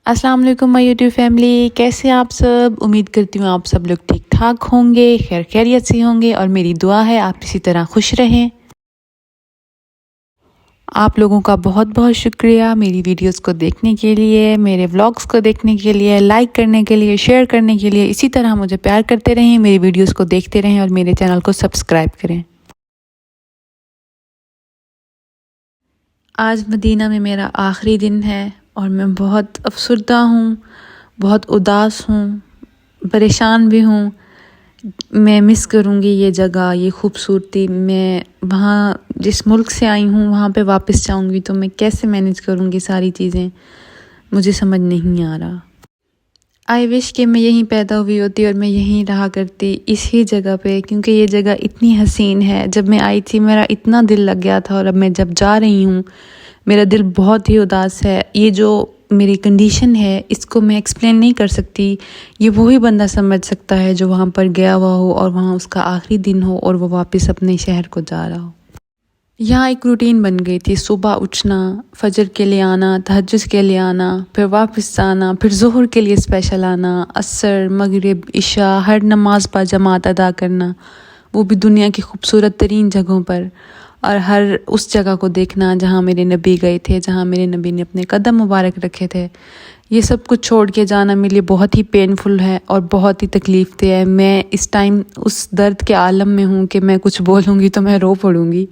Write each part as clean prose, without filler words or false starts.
अस्सलाम वालेकुम my YouTube family, कैसे हैं आप सब। उम्मीद करती हूँ आप सब लोग ठीक ठाक होंगे, खैर खैरियत से होंगे और मेरी दुआ है आप इसी तरह खुश रहें। आप लोगों का बहुत बहुत शुक्रिया मेरी वीडियोस को देखने के लिए, मेरे व्लॉग्स को देखने के लिए, लाइक करने के लिए, शेयर करने के लिए। इसी तरह मुझे प्यार करते रहें, मेरी वीडियोस को देखते रहें और मेरे चैनल को सब्सक्राइब करें। आज मदीना में मेरा आखिरी दिन है और मैं बहुत अफसरदा हूँ, बहुत उदास हूँ, परेशान भी हूँ। मैं मिस करूँगी ये जगह, ये खूबसूरती। मैं वहाँ जिस मुल्क से आई हूँ वहाँ पे वापस जाऊँगी तो मैं कैसे मैनेज करूँगी सारी चीज़ें, मुझे समझ नहीं आ रहा। आई विश कि मैं यहीं पैदा हुई होती और मैं यहीं रहा करती इसी जगह पे, क्योंकि ये जगह इतनी हसीन है। जब मैं आई थी मेरा इतना दिल लग गया था और अब मैं जब जा रही हूँ मेरा दिल बहुत ही उदास है। ये जो मेरी कंडीशन है इसको मैं एक्सप्लेन नहीं कर सकती। ये वही बंदा समझ सकता है जो वहाँ पर गया हुआ हो और वहाँ उसका आखिरी दिन हो और वो वापस अपने शहर को जा रहा हो। यहाँ एक रूटीन बन गई थी, सुबह उठना, फजर के लिए आना, तहज्जुद के लिए आना, फिर वापस आना, फिर ज़ोहर के लिए स्पेशल आना, असर, मगरिब, इशा, हर नमाज पर जमात अदा करना, वो भी दुनिया की खूबसूरत तरीन जगहों पर, और हर उस जगह को देखना जहाँ मेरे नबी गए थे, जहाँ मेरे नबी ने अपने कदम मुबारक रखे थे। ये सब कुछ छोड़ के जाना मेरे लिए बहुत ही पेनफुल है और बहुत ही तकलीफ़ दे है। मैं इस टाइम उस दर्द के आलम में हूँ कि मैं कुछ बोलूँगी तो मैं रो पड़ूँगी।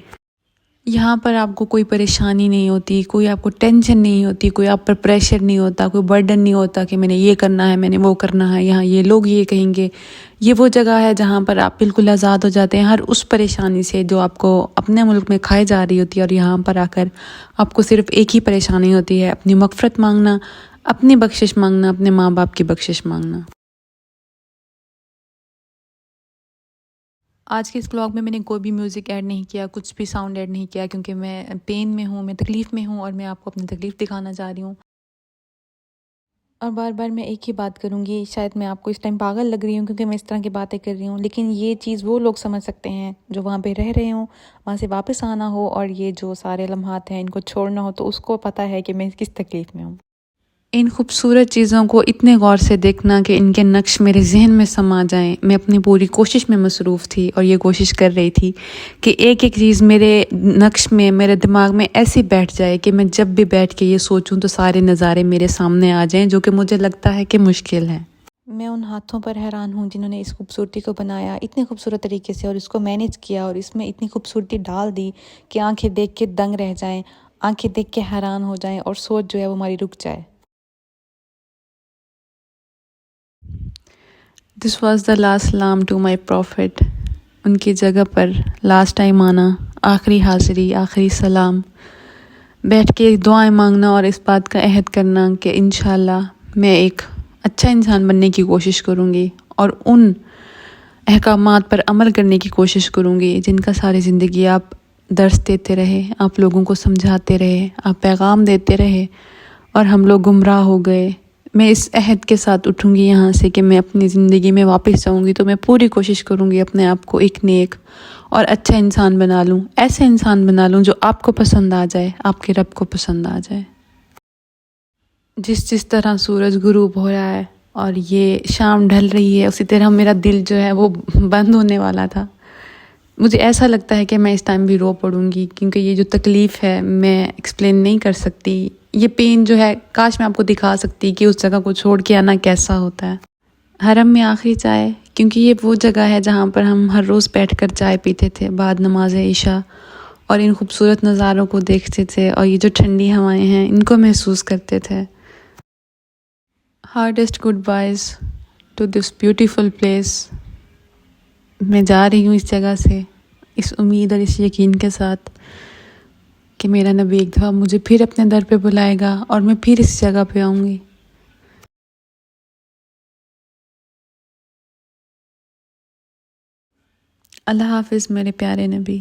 यहाँ पर आपको कोई परेशानी नहीं होती, कोई आपको टेंशन नहीं होती, कोई आप पर प्रेशर नहीं होता, कोई बर्डन नहीं होता कि मैंने ये करना है, मैंने वो करना है, यहाँ ये लोग ये कहेंगे। ये वो जगह है जहाँ पर आप बिल्कुल आज़ाद हो जाते हैं हर उस परेशानी से जो आपको अपने मुल्क में खाई जा रही होती है। और यहाँ पर आकर आपको सिर्फ एक ही परेशानी होती है, अपनी मग़फ़िरत मांगना, अपनी बख्शिश मांगना, अपने माँ बाप की बख्शिश मांगना। आज के इस ब्लॉग में मैंने कोई भी म्यूज़िक ऐड नहीं किया, कुछ भी साउंड ऐड नहीं किया, क्योंकि मैं पेन में हूँ, मैं तकलीफ़ में हूँ और मैं आपको अपनी तकलीफ़ दिखाना चाह रही हूँ। और बार बार मैं एक ही बात करूँगी, शायद मैं आपको इस टाइम पागल लग रही हूँ क्योंकि मैं इस तरह की बातें कर रही हूँ, लेकिन ये चीज़ वो लोग समझ सकते हैं जो वहाँ पे रह रहे हों, वहाँ से वापस आना हो और ये जो सारे लम्हात हैं इनको छोड़ना हो, तो उसको पता है कि मैं किस तकलीफ़ में हूँ। इन खूबसूरत चीज़ों को इतने गौर से देखना कि इनके नक्श मेरे जहन में समा जाएं। मैं अपनी पूरी कोशिश में मसरूफ़ थी और ये कोशिश कर रही थी कि एक एक चीज़ मेरे नक्श में, मेरे दिमाग में ऐसे बैठ जाए कि मैं जब भी बैठ के ये सोचूं तो सारे नज़ारे मेरे सामने आ जाएं, जो कि मुझे लगता है कि मुश्किल है। मैं उन हाथों पर हैरान हूँ जिन्होंने इस खूबसूरती को बनाया इतने खूबसूरत तरीके से और इसको मैनेज किया और इसमें इतनी खूबसूरती डाल दी कि आंखें देख के दंग रह जाएं, आंखें देख के हैरान हो जाएं और सोच जो है वो हमारी रुक जाए। दिस वॉज़ द लास्ट सलाम टू माई प्रॉफिट। उनकी जगह पर लास्ट टाइम आना, आखिरी हाज़िरी, आखिरी सलाम, बैठ के दुआएं मांगना और इस बात का अहद करना कि इंशाल्लाह मैं एक अच्छा इंसान बनने की कोशिश करूँगी और उन अहकामात पर अमल करने की कोशिश करूँगी जिनका सारी ज़िंदगी आप दर्स देते रहे, आप लोगों को समझाते रहे, आप पैगाम देते रहे और हम लोग गुमराह हो गए। मैं इस अहद के साथ उठूँगी यहाँ से कि मैं अपनी ज़िंदगी में वापस जाऊँगी तो मैं पूरी कोशिश करूँगी अपने आप को एक नेक और अच्छा इंसान बना लूँ, ऐसे इंसान बना लूँ जो आपको पसंद आ जाए, आपके रब को पसंद आ जाए। जिस तरह सूरज गुरूब हो रहा है और ये शाम ढल रही है, उसी तरह मेरा दिल जो है वो बंद होने वाला था। मुझे ऐसा लगता है कि मैं इस टाइम भी रो पड़ूँगी, क्योंकि ये जो तकलीफ़ है मैं एक्सप्लेन नहीं कर सकती। ये पेन जो है काश मैं आपको दिखा सकती कि उस जगह को छोड़ के आना कैसा होता है। हरम में आखिरी चाय, क्योंकि ये वो जगह है जहाँ पर हम हर रोज़ बैठकर चाय पीते थे बाद नमाज इशा और इन खूबसूरत नज़ारों को देखते थे और ये जो ठंडी हवाएं हैं इनको महसूस करते थे। Hardest goodbyes to this beautiful place. मैं जा रही हूँ इस जगह से इस उम्मीद और इस यकीन के साथ कि मेरा नबी एक दफ़ा मुझे फिर अपने दर पे बुलाएगा और मैं फिर इस जगह पे आऊँगी। अल्लाह हाफ़िज़ मेरे प्यारे नबी।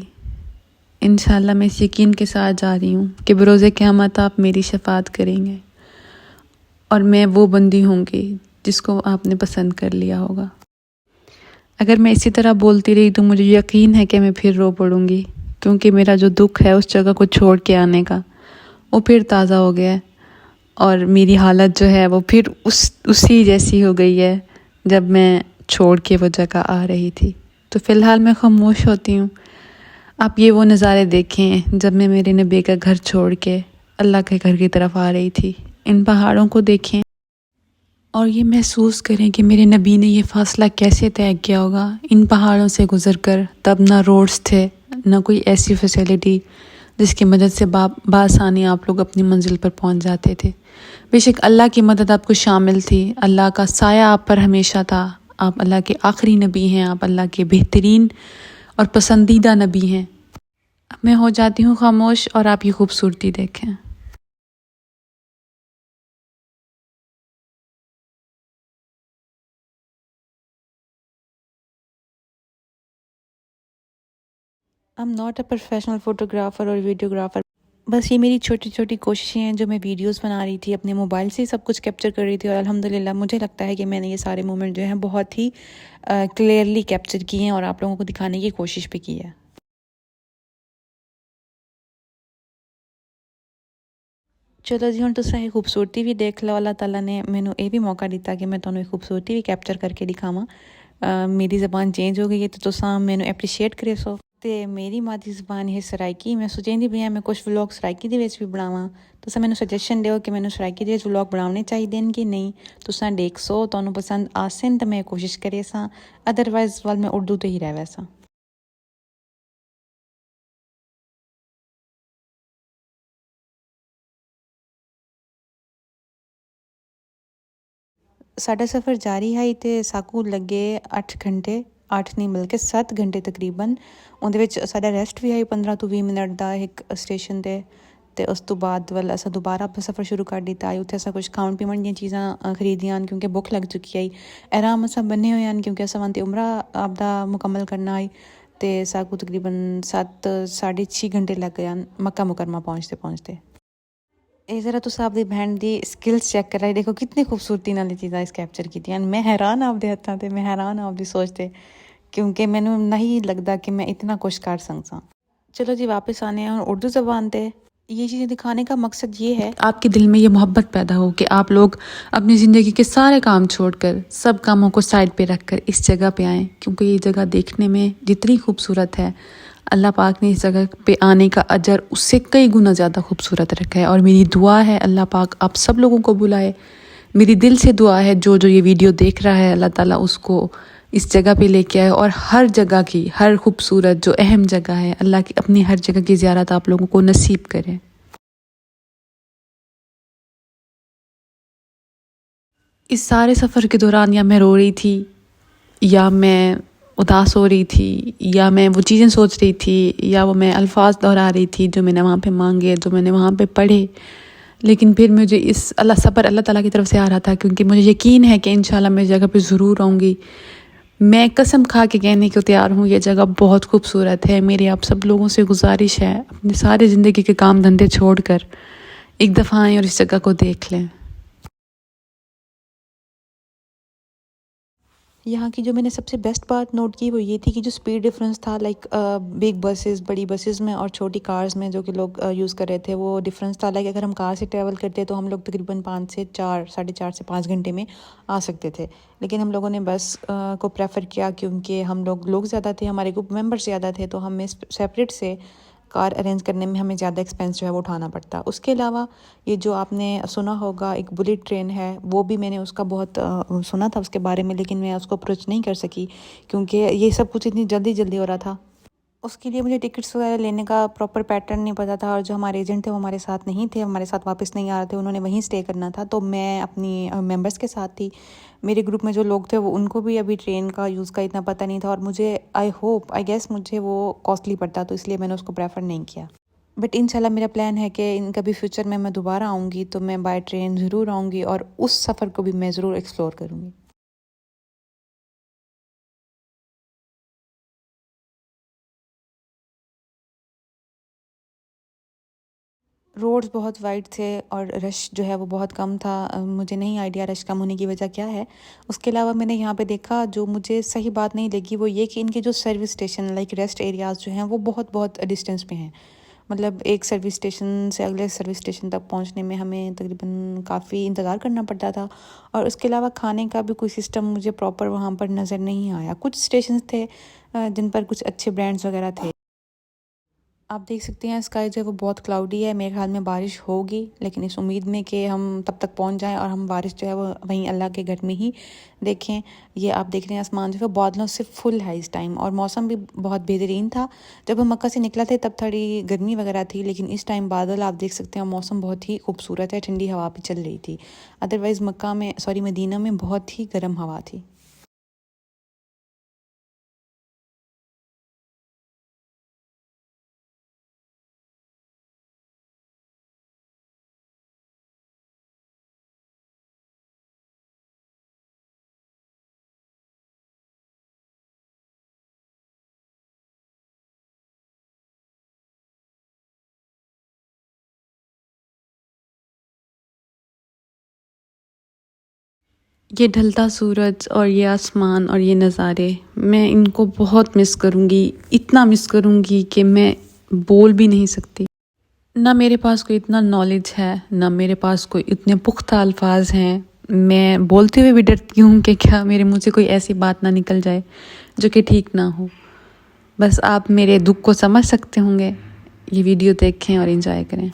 इंशाल्लाह मैं इस यकीन के साथ जा रही हूँ कि बरोज़े क़यामत आप मेरी शफ़ाअत करेंगे और मैं वो बंदी होंगी जिसको आपने पसंद कर लिया होगा। अगर मैं इसी तरह बोलती रही तो मुझे यकीन है कि मैं फिर रो पड़ूँगी, क्योंकि मेरा जो दुख है उस जगह को छोड़ के आने का वो फिर ताज़ा हो गया है और मेरी हालत जो है वो फिर उसी जैसी हो गई है जब मैं छोड़ के वो जगह आ रही थी। तो फ़िलहाल मैं खामोश होती हूँ। आप ये वो नज़ारे देखें जब मैं मेरे नबी का घर छोड़ के अल्लाह के घर की तरफ आ रही थी। इन पहाड़ों को देखें और ये महसूस करें कि मेरे नबी ने ये फ़ासला कैसे तय किया होगा इन पहाड़ों से गुज़र कर। तब ना रोड्स थे, ना कोई ऐसी फैसिलिटी जिसकी मदद से बासानी आप लोग अपनी मंजिल पर पहुंच जाते थे। बेशक अल्लाह की मदद आपको शामिल थी, अल्लाह का साया आप पर हमेशा था। आप अल्लाह के आखिरी नबी हैं, आप अल्लाह के बेहतरीन और पसंदीदा नबी हैं। अब मैं हो जाती हूँ खामोश और आप ये खूबसूरती देखें। I am not a professional photographer और वीडियोग्राफ़र। बस ये मेरी छोटी छोटी कोशिशें हैं जो मैं वीडियोस बना रही थी, अपने मोबाइल से ही सब कुछ कैप्चर कर रही थी और अल्हम्दुलिल्लाह मुझे लगता है कि मैंने ये सारे मोमेंट जो हैं बहुत ही क्लियरली कैप्चर किए हैं और आप लोगों को दिखाने की कोशिश भी की है। चलो जी, हुण तुसां ये खूबसूरती भी देख लो। अल्लाह ताला ने मैनू ये भी मौका दिता कि मैं तुहानू ये खूबसूरती भी कैप्चर करके दिखावां। मेरी ज़बान चेंज हो गई है तो तुसां मैनू एप्रीशिएट करे सो। ते मेरी मादी ज़बान है सराइकी। मैं सोचेंदी भी मैं कुछ व्लॉग सराइकी दे विच भी बनावां। तुसां मैनू सजैशन दिओ कि मैनू सराइकी दे विच व्लॉग बनाने चाहिए कि नहीं। तुसां देख सो, तुहानू पसंद आसन तो मैं कोशिश करे सां, अदरवाइज वाल मैं उर्दू तो ही रह वैसा। साडा सफ़र जारी है ते साकू लगे 8 घंटे, 8 नहीं बल्कि 7 घंटे तकरीबन। उहदे विच साडा रेस्ट भी है 15 तो 20 मिनट दा एक स्टेशन ते उस तो बाद वाल असां दोबारा अपना सफ़र शुरू कर दिता। उत्थे असां कुछ खाण पीवण दी चीज़ां खरीदियां क्योंकि भुख लग चुकी आई। एहराम असां बन्ने हुए हैं क्योंकि असां वंते उमरा आपदा मुकम्मल करना आई ते साकू तकरीबन 7 साढ़े 6 घंटे लग गए मक्का मुकरमा पहुँचते पहुँचते। ਇਹ ਜ਼ਰਾ ਤੁਸੀਂ ਆਪਦੀ ਭੈਣ ਦੀ ਸਕਿੱਲਸ ਚੈੱਕ ਕਰਾਈ ਦੇਖੋ ਕਿੰਨੀ ਖੂਬਸੂਰਤੀ ਨਾਲ ਇਹ ਚੀਜ਼ਾਂ ਇਸ ਕੈਪਚਰ ਕੀਤੀਆਂ। ਮੈਂ ਹੈਰਾਨ ਆਪਦੇ ਹੱਥਾਂ ਤੇ, ਮੈਂ ਹੈਰਾਨ ਆਪਦੀ ਸੋਚ ਤੇ, क्योंकि मैनू नहीं लगता कि मैं इतना कुछ कर सकता। चलो जी वापस आने हैं और उर्दू ज़बान पे। ये चीज़ें दिखाने का मकसद ये है आपके दिल में ये मोहब्बत पैदा हो कि आप लोग अपनी ज़िंदगी के सारे काम छोड़कर, सब कामों को साइड पे रखकर इस जगह पे आएँ, क्योंकि ये जगह देखने में जितनी खूबसूरत है अल्लाह पाक ने इस जगह पे आने का अजर उससे कई गुना ज़्यादा खूबसूरत रखा है। और मेरी दुआ है अल्लाह पाक आप सब लोगों को बुलाए। मेरी दिल से दुआ है जो जो ये वीडियो देख रहा है अल्लाह ताला उसको इस जगह पे लेके आए और हर जगह की, हर खूबसूरत जो अहम जगह है अल्लाह की अपनी हर जगह की ज़ियारत आप लोगों को नसीब करें। इस सारे सफ़र के दौरान या मैं रो रही थी, या मैं उदास हो रही थी, या मैं वो चीज़ें सोच रही थी, या वो मैं अल्फाज दोहरा रही थी जो मैंने वहाँ पे मांगे, जो मैंने वहाँ पे पढ़े। लेकिन फिर मुझे इस सफ़र अल्लाह ताला की तरफ से आ रहा था, क्योंकि मुझे यकीन है कि इंशाल्लाह मैं इस जगह पे ज़रूर आऊँगी। मैं कसम खा के कहने को तैयार हूँ ये जगह बहुत खूबसूरत है। मेरी आप सब लोगों से गुजारिश है अपने सारे ज़िंदगी के काम धंधे छोड़ कर एक दफ़ा आएँ और इस जगह को देख लें। यहाँ की जो मैंने सबसे बेस्ट बात नोट की वो ये थी कि जो स्पीड डिफरेंस था लाइक बिग बसेस, बड़ी बसेस में और छोटी कार्स में जो कि लोग यूज़ कर रहे थे, वो डिफरेंस था। लाइक अगर हम कार से ट्रैवल करते तो हम लोग तकरीबन 5 से 4, साढ़े 4 से 5 घंटे में आ सकते थे। लेकिन हम लोगों ने बस को प्रेफर किया क्योंकि हम लोग ज़्यादा थे, हमारे ग्रुप मेंबर्स ज़्यादा थे, तो हमें सेपरेट से कार अरेंज करने में हमें ज़्यादा एक्सपेंस जो है वो उठाना पड़ता। उसके अलावा ये जो आपने सुना होगा एक बुलेट ट्रेन है, वो भी मैंने उसका बहुत सुना था उसके बारे में, लेकिन मैं उसको अप्रोच नहीं कर सकी क्योंकि ये सब कुछ इतनी जल्दी जल्दी हो रहा था। उसके लिए मुझे टिकट्स वगैरह लेने का प्रॉपर पैटर्न नहीं पता था और जो हमारे एजेंट थे वो हमारे साथ नहीं थे, हमारे साथ वापस नहीं आ रहे थे, उन्होंने वहीं स्टे करना था। तो मैं अपनी मेंबर्स के साथ थी। मेरे ग्रुप में जो लोग थे वो उनको भी अभी ट्रेन का यूज़ का इतना पता नहीं था और मुझे आई गेस मुझे वो कॉस्टली पड़ता, तो इसलिए मैंने उसको प्रेफर नहीं किया। बट इंशाल्लाह मेरा प्लान है कि इन कभी फ्यूचर में मैं दोबारा आऊँगी तो मैं बाय ट्रेन ज़रूर आऊँगी और उस सफ़र को भी मैं ज़रूर एक्सप्लोर करूँगी। रोड्स बहुत वाइड थे और रश जो है वो बहुत कम था। मुझे नहीं आइडिया रश कम होने की वजह क्या है। उसके अलावा मैंने यहाँ पे देखा जो मुझे सही बात नहीं लगी वो ये कि इनके जो service station like rest areas जो हैं वो बहुत बहुत डिस्टेंस पे हैं। मतलब एक सर्विस स्टेशन से अगले सर्विस स्टेशन तक पहुंचने में हमें तकरीबन काफ़ी इंतज़ार करना पड़ता था। और उसके अलावा खाने का भी कोई सिस्टम मुझे प्रॉपर वहाँ पर नज़र नहीं आया। कुछ स्टेशन थे जिन पर कुछ अच्छे ब्रांड्स वगैरह थे। आप देख सकते हैं स्काई जो है वो बहुत क्लाउडी है, मेरे ख्याल में बारिश होगी, लेकिन इस उम्मीद में कि हम तब तक पहुंच जाएं और हम बारिश जो है वो वहीं अल्लाह के घर में ही देखें। ये आप देख रहे हैं आसमान जो है बादलों से फुल है इस टाइम, और मौसम भी बहुत बेहतरीन था। जब हम मक्का से निकला थे तब थोड़ी गर्मी वगैरह थी, लेकिन इस टाइम बादल आप देख सकते हैं, मौसम बहुत ही खूबसूरत है, ठंडी हवा भी चल रही थी। अदरवाइज़ मदीना में बहुत ही गर्म हवा थी। ये ढलता सूरज और ये आसमान और ये नज़ारे, मैं इनको बहुत मिस करूँगी, इतना मिस करूँगी कि मैं बोल भी नहीं सकती। ना मेरे पास कोई इतना नॉलेज है, ना मेरे पास कोई इतने पुख्ता अल्फाज हैं। मैं बोलते हुए भी डरती हूँ कि क्या मेरे मुँह से कोई ऐसी बात ना निकल जाए जो कि ठीक ना हो। बस आप मेरे दुख को समझ सकते होंगे। ये वीडियो देखें और एंजॉय करें।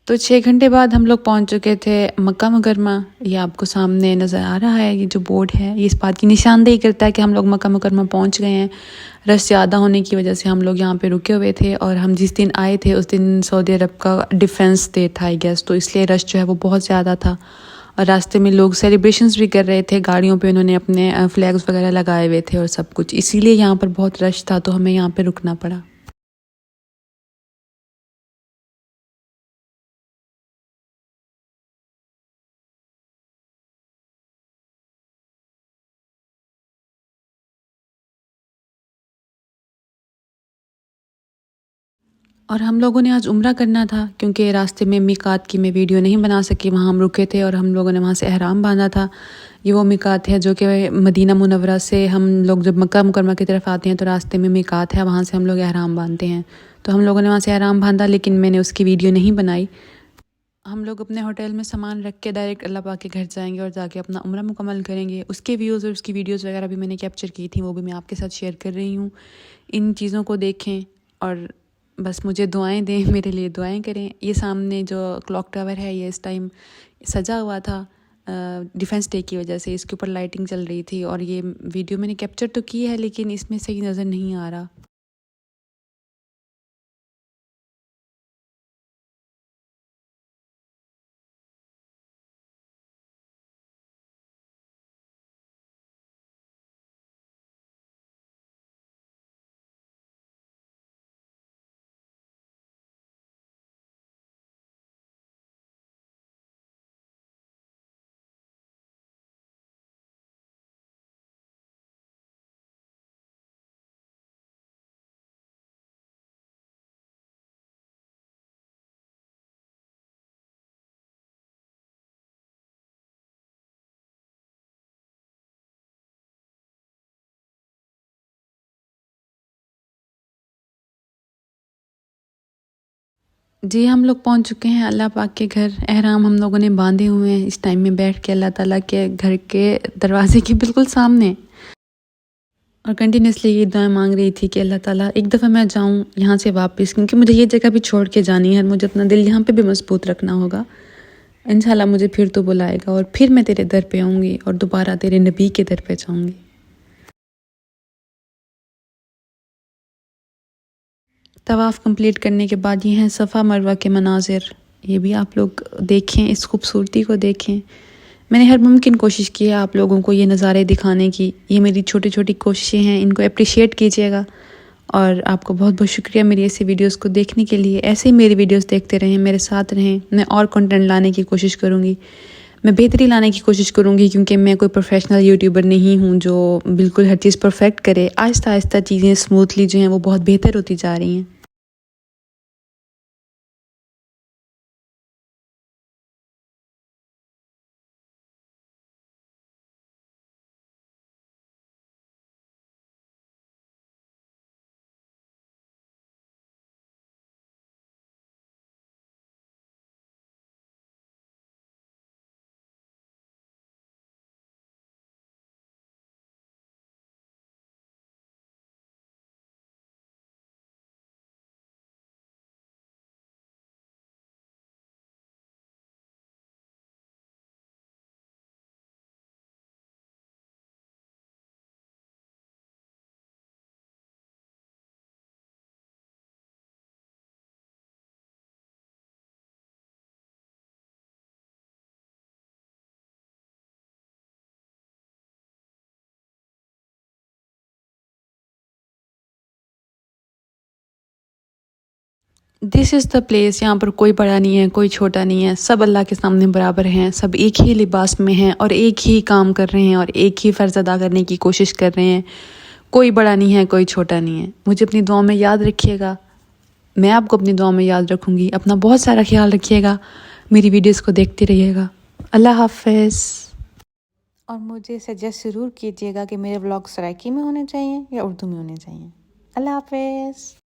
तो 6 घंटे बाद हम लोग पहुंच चुके थे मक्का मुकरमा। ये आपको सामने नज़र आ रहा है, ये जो बोर्ड है ये इस बात की निशानदेही करता है कि हम लोग मक्का मुकरमा पहुंच गए हैं। रश ज़्यादा होने की वजह से हम लोग यहाँ पे रुके हुए थे, और हम जिस दिन आए थे उस दिन सऊदी अरब का डिफेंस डे था आई गेस, तो इसलिए रश जो है वो बहुत ज़्यादा था। और रास्ते में लोग सेलिब्रेशंस भी कर रहे थे, गाड़ियों पे उन्होंने अपने फ्लैग्स वगैरह लगाए हुए थे और सब कुछ, इसीलिए यहाँ पर बहुत रश था, तो हमें यहाँ पर रुकना पड़ा। और हम लोगों ने आज उम्रा करना था, क्योंकि रास्ते में मीकात की मैं वीडियो नहीं बना सकी, वहाँ हम रुके थे और हम लोगों ने वहाँ से एहराम बांधा था। ये वो मीकात है जो कि मदीना मुनव्वरा से हम लोग जब मक्का मुकरमा की तरफ आते हैं तो रास्ते में मीकात है, वहाँ से हम लोग एहराम बांधते हैं। तो हम लोगों ने वहाँ से एहराम बांधा, लेकिन मैंने उसकी वीडियो नहीं बनाई। हम लोग अपने होटल में सामान रख के डायरेक्ट अल्लाह पाक के घर जाएंगे और जाके अपना उम्रा मुकम्मल करेंगे। उसके व्यूज़ और उसकी वीडियोज़ वगैरह भी मैंने कैप्चर की थी, वो भी मैं आपके साथ शेयर कर रही हूँ। इन चीज़ों को देखें और बस मुझे दुआएं दें, मेरे लिए दुआएं करें। ये सामने जो क्लॉक टावर है ये इस टाइम सजा हुआ था डिफेंस डे की वजह से, इसके ऊपर लाइटिंग चल रही थी, और ये वीडियो मैंने कैप्चर तो की है लेकिन इसमें सही नज़र नहीं आ रहा। जी, हम लोग पहुंच चुके हैं अल्लाह पाक के घर। एहराम हम लोगों ने बांधे हुए हैं इस टाइम में बैठ के अल्लाह ताला के घर के दरवाजे के बिल्कुल सामने, और कंटिन्यूसली ये दुआएं मांग रही थी कि अल्लाह ताला एक दफ़ा मैं जाऊं यहाँ से वापस, क्योंकि मुझे ये जगह भी छोड़ के जानी है, मुझे अपना दिल यहाँ पे भी मजबूत रखना होगा। इंशाल्लाह मुझे फिर तो बुलाएगा और फिर मैं तेरे दर पे आऊँगी और दोबारा तेरे नबी के दर पे जाऊँगी। तवाफ़ कंप्लीट करने के बाद ये हैं सफ़ा मरवा के मनाज़िर। ये भी आप लोग देखें, इस खूबसूरती को देखें। मैंने हर मुमकिन कोशिश की है आप लोगों को ये नज़ारे दिखाने की। ये मेरी छोटी छोटी कोशिशें हैं, इनको अप्रिशिएट कीजिएगा। और आपको बहुत बहुत शुक्रिया मेरी ऐसी वीडियोस को देखने के लिए। ऐसे ही मेरी वीडियोस देखते रहें, मेरे साथ रहें। मैं और कंटेंट लाने की कोशिश करूँगी, मैं बेहतरी लाने की कोशिश करूँगी, क्योंकि मैं कोई प्रोफेशनल यूट्यूबर नहीं हूँ जो बिल्कुल हर चीज़ परफेक्ट करे। आहिस्ता आहिस्ता चीज़ें स्मूथली जो हैं वो बहुत बेहतर होती जा रही हैं। दिस इज़ द प्लेस, यहाँ पर कोई बड़ा नहीं है, कोई छोटा नहीं है, सब अल्लाह के सामने बराबर हैं, सब एक ही लिबास में हैं और एक ही काम कर रहे हैं और एक ही फ़र्ज़ अदा करने की कोशिश कर रहे हैं। कोई बड़ा नहीं है, कोई छोटा नहीं है। मुझे अपनी दुआ में याद रखिएगा, मैं आपको अपनी दुआ में याद रखूँगी। अपना बहुत सारा ख्याल रखिएगा, मेरी वीडियोज़ को देखते रहिएगा। अल्लाह हाफ़िज़। और मुझे सजेस्ट ज़रूर कीजिएगा कि मेरे व्लॉग सराइकी में होने चाहिए या उर्दू में होने चाहिए। अल्लाह हाफ़िज़।